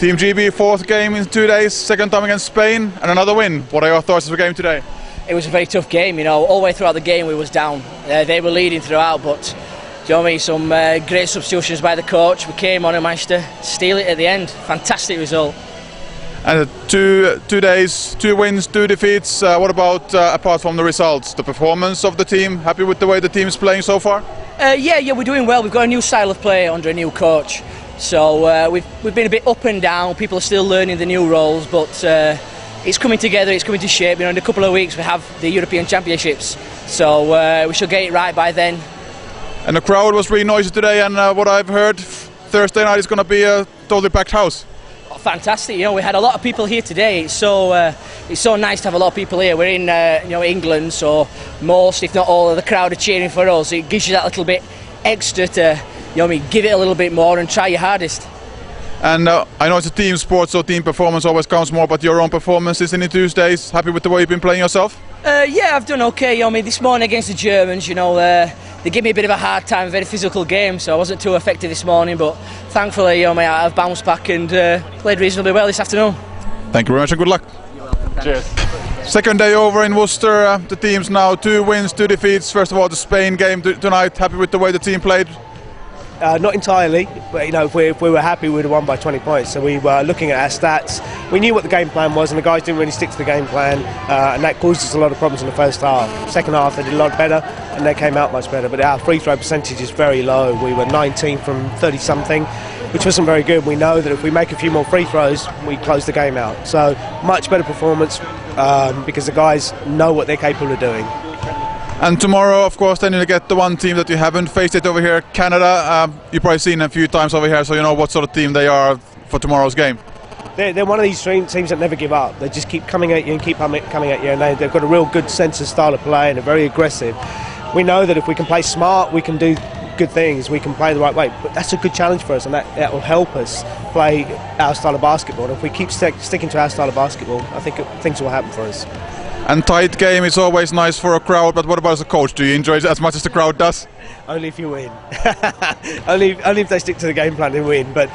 Team GB, fourth game in 2 days, second time against Spain, and another win. What are your thoughts of the game today? It was a very tough game, you know, all the way throughout the game we was down. They were leading throughout, but do you know what I mean? Some great substitutions by the coach. We came on and managed to steal it at the end. Fantastic result. And 2 days, 2 wins, 2 defeats. What about, apart from the results, the performance of the team? Happy with the way the team is playing so far? Yeah, we're doing well. We've got a new style of play under a new coach. So we've been a bit up and down. People are still learning the new roles, but it's coming together, it's coming to shape. You know, in a couple of weeks we have the European Championships, so we shall get it right by then. And the crowd was really noisy today, and what I've heard, Thursday night is going to be a totally packed house. Oh, fantastic! You know, we had a lot of people here today. It's so nice to have a lot of people here. We're in England, so most, if not all, of the crowd are cheering for us. It gives you that little bit extra to, give it a little bit more and try your hardest. And I know it's a team sport, so team performance always counts more, but your own performances in the Tuesdays, happy with the way you've been playing yourself? Yeah, I've done okay. This morning against the Germans, they gave me a bit of a hard time, a very physical game, so I wasn't too effective this morning, but thankfully, I've bounced back and played reasonably well this afternoon. Thank you very much and good luck. You're welcome. Cheers. Second day over in Worcester, the team's now 2 wins, 2 defeats. First of all, the Spain game tonight, happy with the way the team played? Not entirely, but if we were happy, we would have won by 20 points. So we were looking at our stats. We knew what the game plan was, and the guys didn't really stick to the game plan, and that caused us a lot of problems in the first half. Second half, they did a lot better, and they came out much better. But our free throw percentage is very low. We were 19 from 30-something, which wasn't very good. We know that if we make a few more free throws, we close the game out. So much better performance because the guys know what they're capable of doing. And tomorrow, of course, then you get the one team that you haven't faced it over here, Canada. You've probably seen them a few times over here, so you know what sort of team they are for tomorrow's game. They're one of these teams that never give up. They just keep coming at you and keep coming at you, and they've got a real good sense of style of play and they're very aggressive. We know that if we can play smart, we can do good things, we can play the right way. But that's a good challenge for us, and that will help us play our style of basketball. And if we keep sticking to our style of basketball, I think things will happen for us. And tight game is always nice for a crowd, but what about as a coach? Do you enjoy it as much as the crowd does? Only if you win. only if they stick to the game plan, they win. But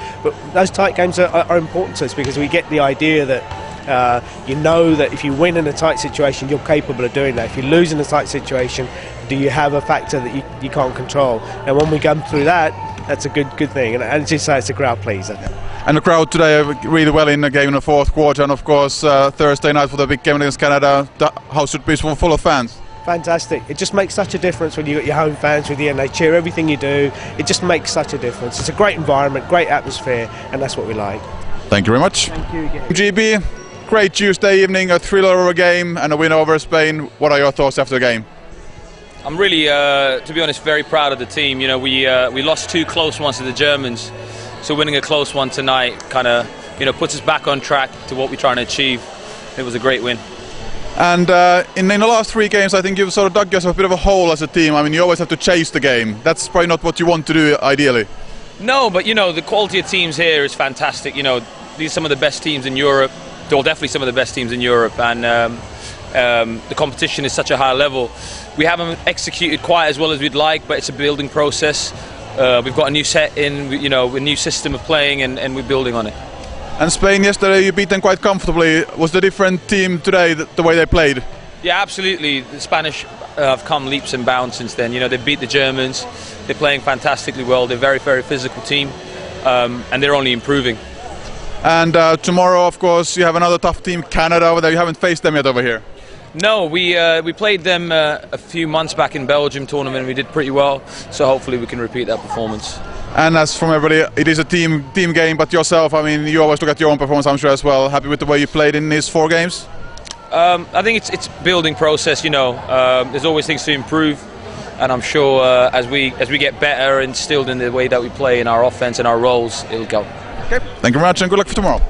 those tight games are important to us because we get the idea that you know that if you win in a tight situation, you're capable of doing that. If you lose in a tight situation, do you have a factor that you can't control? And when we come through that, that's a good thing. And as you say, it's a crowd pleaser. And the crowd today really well in the game in the fourth quarter, and of course Thursday night for the big game against Canada, the house should be full of fans. Fantastic. It just makes such a difference when you've got your home fans with you and they cheer everything you do. It just makes such a difference. It's a great environment, great atmosphere, and that's what we like. Thank you very much. Thank you again. GB, great Tuesday evening, a thriller of a game and a win over Spain. What are your thoughts after the game? I'm really, to be honest, very proud of the team. We lost 2 close ones to the Germans. So winning a close one tonight kind of, puts us back on track to what we're trying to achieve. It was a great win. And in the last 3 games, I think you've sort of dug yourself a bit of a hole as a team. I mean, you always have to chase the game. That's probably not what you want to do, ideally. No, but, the quality of teams here is fantastic. These are some of the best teams in Europe. Well, definitely some of the best teams in Europe. And the competition is such a high level. We haven't executed quite as well as we'd like, but it's a building process. We've got a new set in, a new system of playing, and we're building on it. And Spain yesterday, you beat them quite comfortably. Was the different team today the way they played? Yeah, absolutely. The Spanish have come leaps and bounds since then. They beat the Germans. They're playing fantastically well. They're a very, very physical team, and they're only improving. And tomorrow, of course, you have another tough team, Canada, over there. You haven't faced them yet over here. No, we played them a few months back in Belgium tournament. We did pretty well, so hopefully we can repeat that performance. And as from everybody, it is a team game, but yourself, I mean, you always look at your own performance, I'm sure, as well. Happy with the way you played in these 4 games? I think it's building process, there's always things to improve, and I'm sure as we get better and instilled in the way that we play in our offense and our roles, it'll go. Okay, thank you very much and good luck for tomorrow.